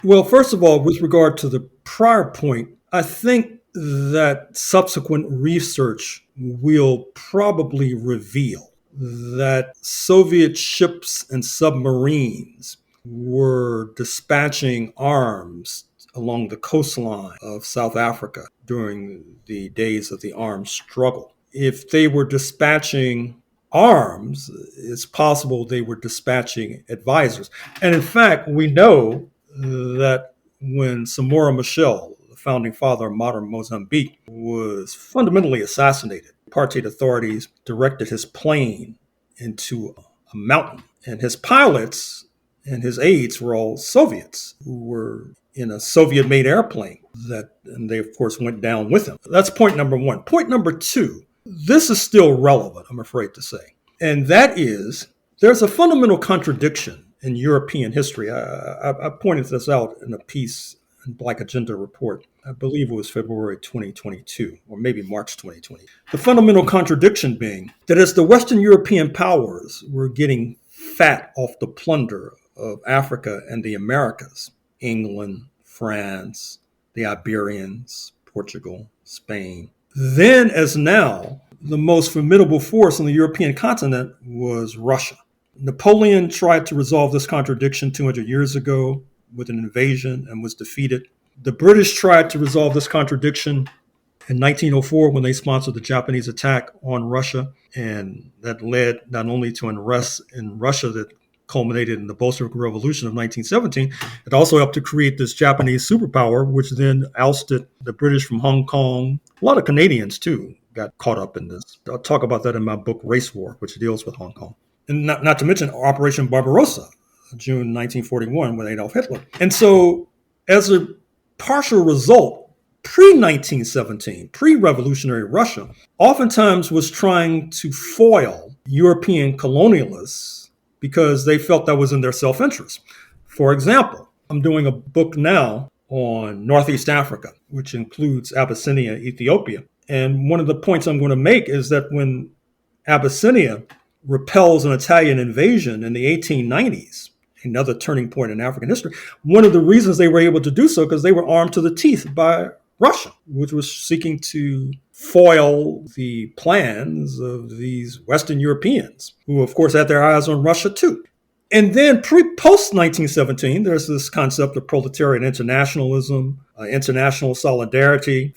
Well, first of all, with regard to the prior point, I think that subsequent research will probably reveal that Soviet ships and submarines were dispatching arms along the coastline of South Africa during the days of the armed struggle. If they were dispatching arms, it's possible they were dispatching advisors. And in fact, we know that when Samora Machel, the founding father of modern Mozambique, was fundamentally assassinated, apartheid authorities directed his plane into a mountain. And his pilots and his aides were all Soviets who were in a Soviet-made airplane and they, of course, went down with him. That's point number one. Point number two, this is still relevant, I'm afraid to say. And that is, there's a fundamental contradiction in European history. I pointed this out in a piece in Black Agenda Report. I believe it was February 2022, or maybe March 2020. The fundamental contradiction being that as the Western European powers were getting fat off the plunder of Africa and the Americas, England, France, the Iberians, Portugal, Spain, then as now, the most formidable force on the European continent was Russia. Napoleon tried to resolve this contradiction 200 years ago with an invasion and was defeated. The British tried to resolve this contradiction in 1904 when they sponsored the Japanese attack on Russia, and that led not only to unrest in Russia that culminated in the Bolshevik Revolution of 1917, it also helped to create this Japanese superpower, which then ousted the British from Hong Kong. A lot of Canadians, too, got caught up in this. I'll talk about that in my book, Race War, which deals with Hong Kong. And not to mention Operation Barbarossa, June 1941, with Adolf Hitler. And so as a partial result, pre-1917, pre-revolutionary Russia, oftentimes was trying to foil European colonialists because they felt that was in their self-interest. For example, I'm doing a book now on Northeast Africa, which includes Abyssinia, Ethiopia. And one of the points I'm going to make is that when Abyssinia repels an Italian invasion in the 1890s, another turning point in African history, one of the reasons they were able to do so because they were armed to the teeth by Russia, which was seeking to foil the plans of these Western Europeans, who of course had their eyes on Russia too. And then post-1917, there's this concept of proletarian internationalism, international solidarity.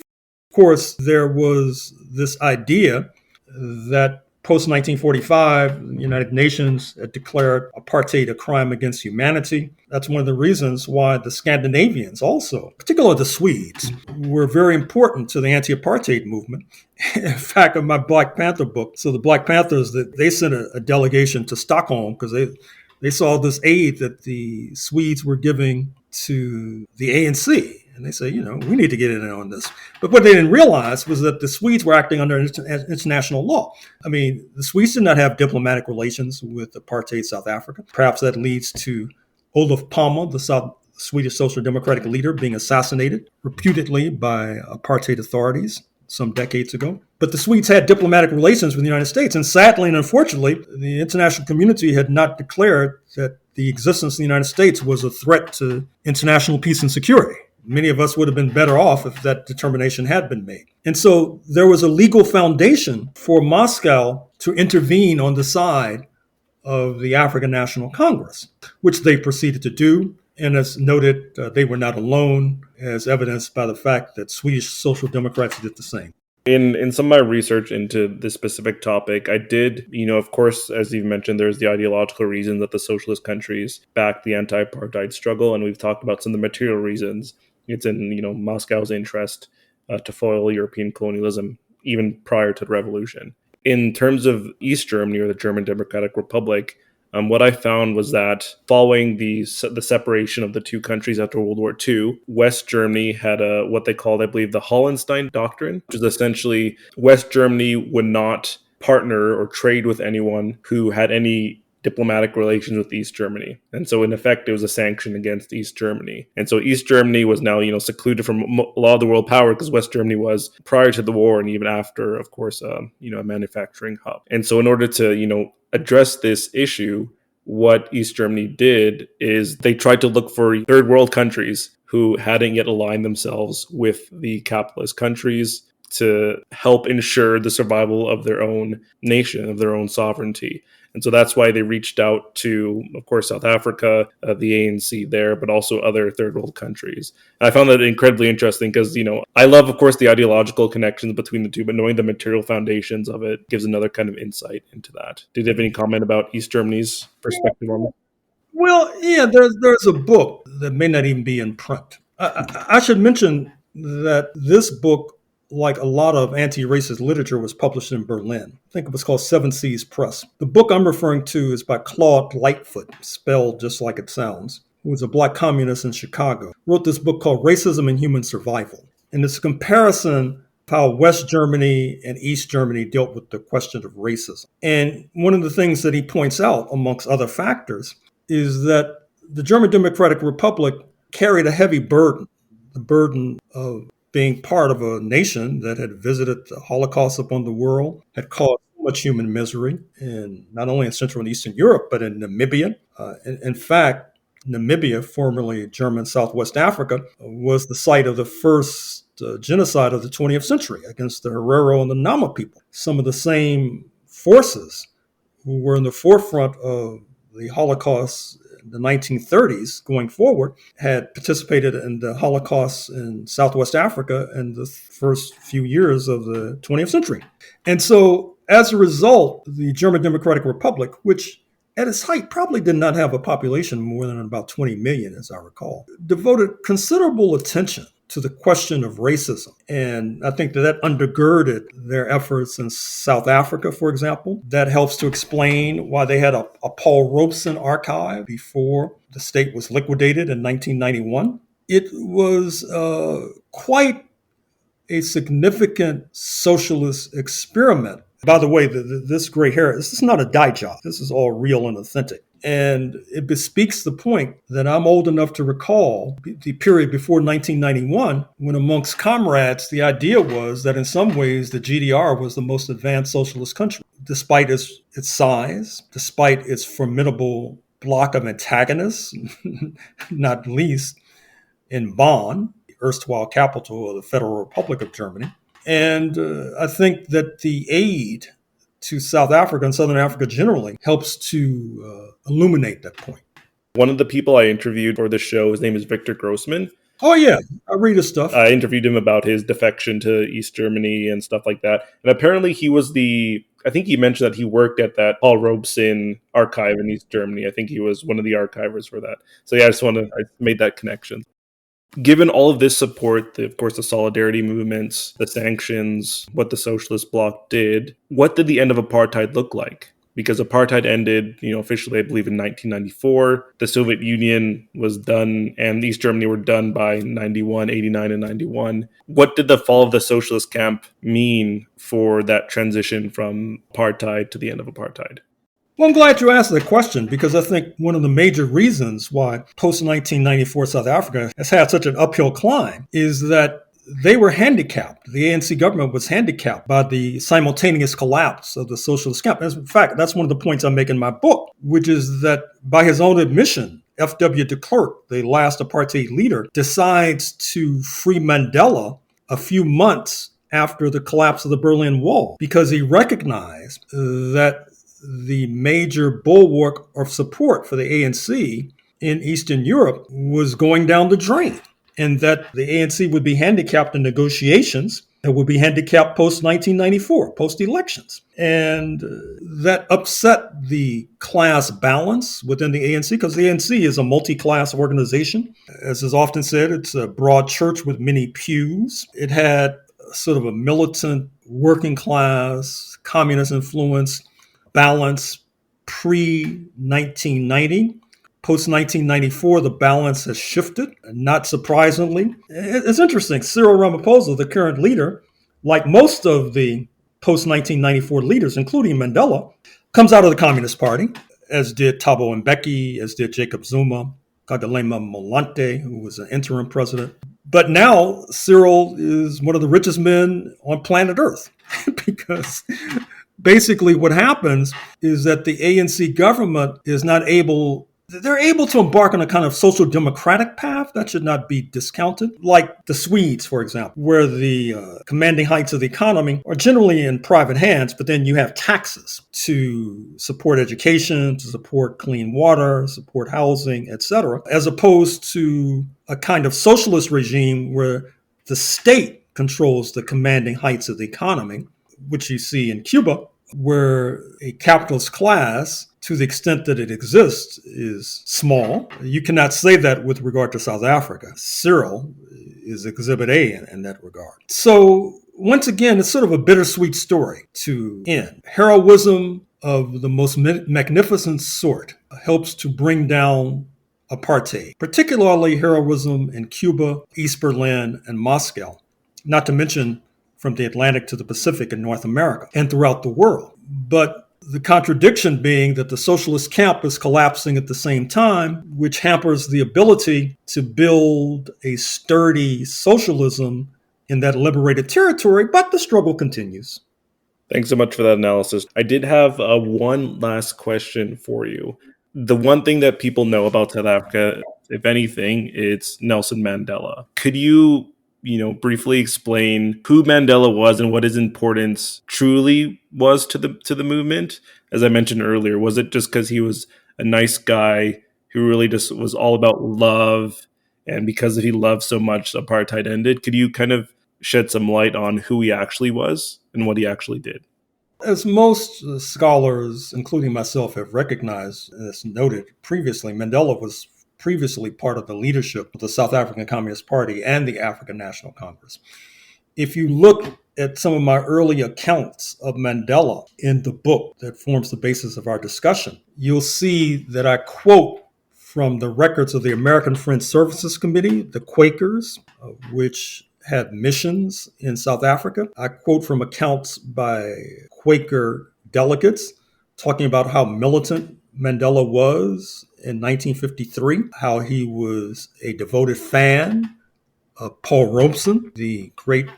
Of course, there was this idea that post-1945, the United Nations had declared apartheid a crime against humanity. That's one of the reasons why the Scandinavians also, particularly the Swedes, were very important to the anti-apartheid movement. In fact, in my Black Panther book, so the Black Panthers, they sent a delegation to Stockholm because they They saw this aid that the Swedes were giving to the ANC. And they say, we need to get in on this. But what they didn't realize was that the Swedes were acting under international law. I mean, the Swedes did not have diplomatic relations with apartheid South Africa. Perhaps that leads to Olof Palme, the Swedish Social Democratic leader, being assassinated reputedly by apartheid authorities some decades ago. But the Swedes had diplomatic relations with the United States. And sadly and unfortunately, the international community had not declared that the existence of the United States was a threat to international peace and security. Many of us would have been better off if that determination had been made. And so there was a legal foundation for Moscow to intervene on the side of the African National Congress, which they proceeded to do. And as noted, they were not alone, as evidenced by the fact that Swedish Social Democrats did the same. In some of my research into this specific topic, I did, of course, as you've mentioned, there's the ideological reason that the socialist countries backed the anti-apartheid struggle. And we've talked about some of the material reasons. It's in, Moscow's interest to foil European colonialism, even prior to the revolution. In terms of East Germany, or the German Democratic Republic, what I found was that following the separation of the two countries after World War II, West Germany had what they called, I believe, the Hollenstein Doctrine, which is essentially West Germany would not partner or trade with anyone who had any diplomatic relations with East Germany. And so in effect, it was a sanction against East Germany. And so East Germany was now, secluded from a lot of the world power, because West Germany was, prior to the war and even after, of course, a manufacturing hub. And so in order to, address this issue, what East Germany did is they tried to look for third world countries who hadn't yet aligned themselves with the capitalist countries to help ensure the survival of their own nation, of their own sovereignty. And so that's why they reached out to, of course, South Africa, the ANC there, but also other third world countries. And I found that incredibly interesting because, I love, of course, the ideological connections between the two, but knowing the material foundations of it gives another kind of insight into that. Did you have any comment about East Germany's perspective on that? Well, yeah, there's a book that may not even be in print. I should mention that this book, like a lot of anti-racist literature, was published in Berlin. I think it was called Seven Seas Press. The book I'm referring to is by Claude Lightfoot, spelled just like it sounds, who was a black communist in Chicago. Wrote this book called Racism and Human Survival. And it's a comparison of how West Germany and East Germany dealt with the question of racism. And one of the things that he points out, amongst other factors, is that the German Democratic Republic carried a heavy burden, the burden of being part of a nation that had visited the Holocaust upon the world, had caused so much human misery, in not only in Central and Eastern Europe, but in Namibia. In fact, Namibia, formerly German Southwest Africa, was the site of the first genocide of the 20th century against the Herero and the Nama people. Some of the same forces who were in the forefront of the Holocaust in the 1930s going forward had participated in the Holocaust in Southwest Africa in the first few years of the 20th century. And so as a result, the German Democratic Republic, which at its height probably did not have a population more than about 20 million, as I recall, devoted considerable attention to the question of racism. And I think that undergirded their efforts in South Africa, for example. That helps to explain why they had a Paul Robeson archive before the state was liquidated in 1991. It was quite a significant socialist experiment. By the way, this gray hair, this is not a dye job. This is all real and authentic. And it bespeaks the point that I'm old enough to recall the period before 1991, when amongst comrades, the idea was that in some ways the GDR was the most advanced socialist country, despite its size, despite its formidable bloc of antagonists, not least in Bonn, the erstwhile capital of the Federal Republic of Germany. And I think that the aid to South Africa and Southern Africa generally helps to illuminate that point. One of the people I interviewed for the show, his name is Victor Grossman. Oh, yeah. I read his stuff. I interviewed him about his defection to East Germany and stuff like that. And apparently he was I think he mentioned that he worked at that Paul Robeson archive in East Germany. I think he was one of the archivers for that. So yeah, I made that connection. Given all of this support, of course, the solidarity movements, the sanctions, what the socialist bloc did, what did the end of apartheid look like? because apartheid ended, officially, I believe, in 1994. The Soviet Union was done and East Germany were done by 91, 89, and 91. What did the fall of the socialist camp mean for that transition from apartheid to the end of apartheid? Well, I'm glad you asked that question, because I think one of the major reasons why post-1994 South Africa has had such an uphill climb is that they were handicapped. The ANC government was handicapped by the simultaneous collapse of the socialist camp. In fact, that's one of the points I make in my book, which is that by his own admission, F.W. de Klerk, the last apartheid leader, decides to free Mandela a few months after the collapse of the Berlin Wall, because he recognized that the major bulwark of support for the ANC in Eastern Europe was going down the drain, and that the ANC would be handicapped in negotiations and would be handicapped post-1994, post-elections. And that upset the class balance within the ANC, because the ANC is a multi-class organization. As is often said, it's a broad church with many pews. It had sort of a militant, working class, communist influence balance pre-1990. Post-1994, the balance has shifted, not surprisingly. It's interesting. Cyril Ramaphosa, the current leader, like most of the post-1994 leaders, including Mandela, comes out of the Communist Party, as did Thabo Mbeki, as did Jacob Zuma, Kgalema Motlanthe, who was an interim president. But now Cyril is one of the richest men on planet Earth because basically what happens is that the ANC government is not able, they're able to embark on a kind of social democratic path that should not be discounted, like the Swedes, for example, where the commanding heights of the economy are generally in private hands, but then you have taxes to support education, to support clean water, support housing, etc., as opposed to a kind of socialist regime where the state controls the commanding heights of the economy, which you see in Cuba, where a capitalist class, to the extent that it exists, is small. You cannot say that with regard to South Africa. Cyril is Exhibit A in that regard. So once again, it's sort of a bittersweet story to end. Heroism of the most magnificent sort helps to bring down apartheid, particularly heroism in Cuba, East Berlin, and Moscow, not to mention from the Atlantic to the Pacific in North America and throughout the world. But the contradiction being that the socialist camp is collapsing at the same time, which hampers the ability to build a sturdy socialism in that liberated territory, but the struggle continues. Thanks so much for that analysis. I did have one last question for you. The one thing that people know about South Africa, if anything, it's Nelson Mandela. Could you briefly explain who Mandela was and what his importance truly was to the movement? As I mentioned earlier, was it just because he was a nice guy who really just was all about love, and because he loved so much, apartheid ended? Could you kind of shed some light on who he actually was and what he actually did? As most scholars, including myself, have recognized, as noted previously, Mandela was previously part of the leadership of the South African Communist Party and the African National Congress. If you look at some of my early accounts of Mandela in the book that forms the basis of our discussion, you'll see that I quote from the records of the American Friends Services Committee, the Quakers, which had missions in South Africa. I quote from accounts by Quaker delegates talking about how militant Mandela was in 1953, how he was a devoted fan of Paul Robeson, the great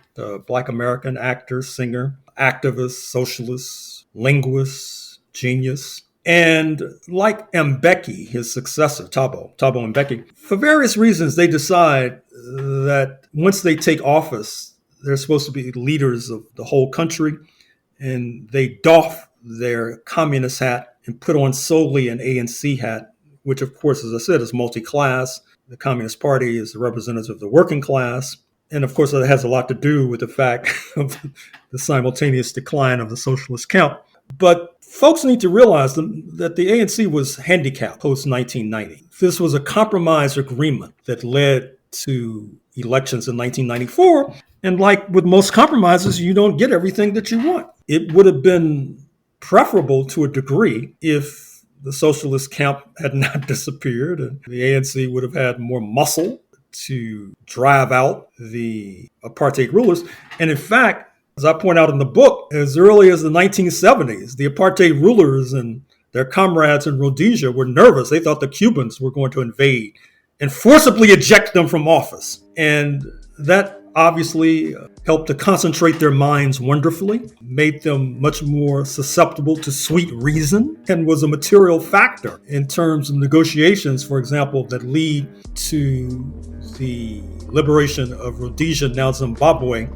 Black American actor, singer, activist, socialist, linguist, genius. And like Mbeki, his successor, Thabo Mbeki, for various reasons, they decide that once they take office, they're supposed to be leaders of the whole country, and they doff their communist hat and put on solely an ANC hat, which, of course, as I said, is multi-class. The Communist Party is the representative of the working class. And of course, that has a lot to do with the fact of the simultaneous decline of the socialist camp. But folks need to realize that the ANC was handicapped post-1990. This was a compromise agreement that led to elections in 1994. And like with most compromises, you don't get everything that you want. It would have been preferable to a degree if the socialist camp had not disappeared, and the ANC would have had more muscle to drive out the apartheid rulers. And in fact, as I point out in the book, as early as the 1970s, the apartheid rulers and their comrades in Rhodesia were nervous. They thought the Cubans were going to invade and forcibly eject them from office. And that obviously helped to concentrate their minds wonderfully, made them much more susceptible to sweet reason, and was a material factor in terms of negotiations, for example, that lead to the liberation of Rhodesia, now Zimbabwe,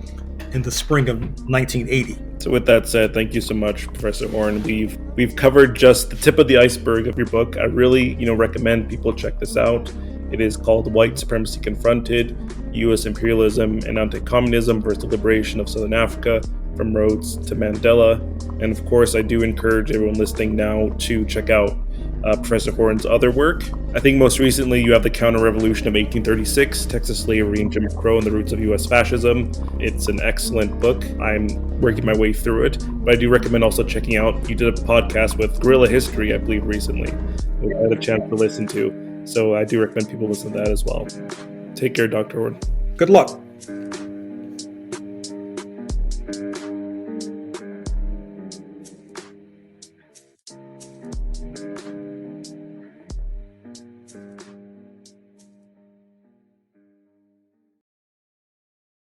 in the spring of 1980. So with that said, thank you so much, Professor Horne. We've covered just the tip of the iceberg of your book. I really, recommend people check this out. It is called White Supremacy Confronted, U.S. Imperialism and Anti-Communism versus the Liberation of Southern Africa, from Rhodes to Mandela. And of course, I do encourage everyone listening now to check out Professor Horne's other work. I think most recently you have The Counter-Revolution of 1836, Texas Slavery and Jim Crow and the Roots of U.S. Fascism. It's an excellent book. I'm working my way through it, but I do recommend also checking out, you did a podcast with Guerrilla History, I believe, recently, which I had a chance to listen to. So I do recommend people listen to that as well. Take care, Dr. Horne. Good luck.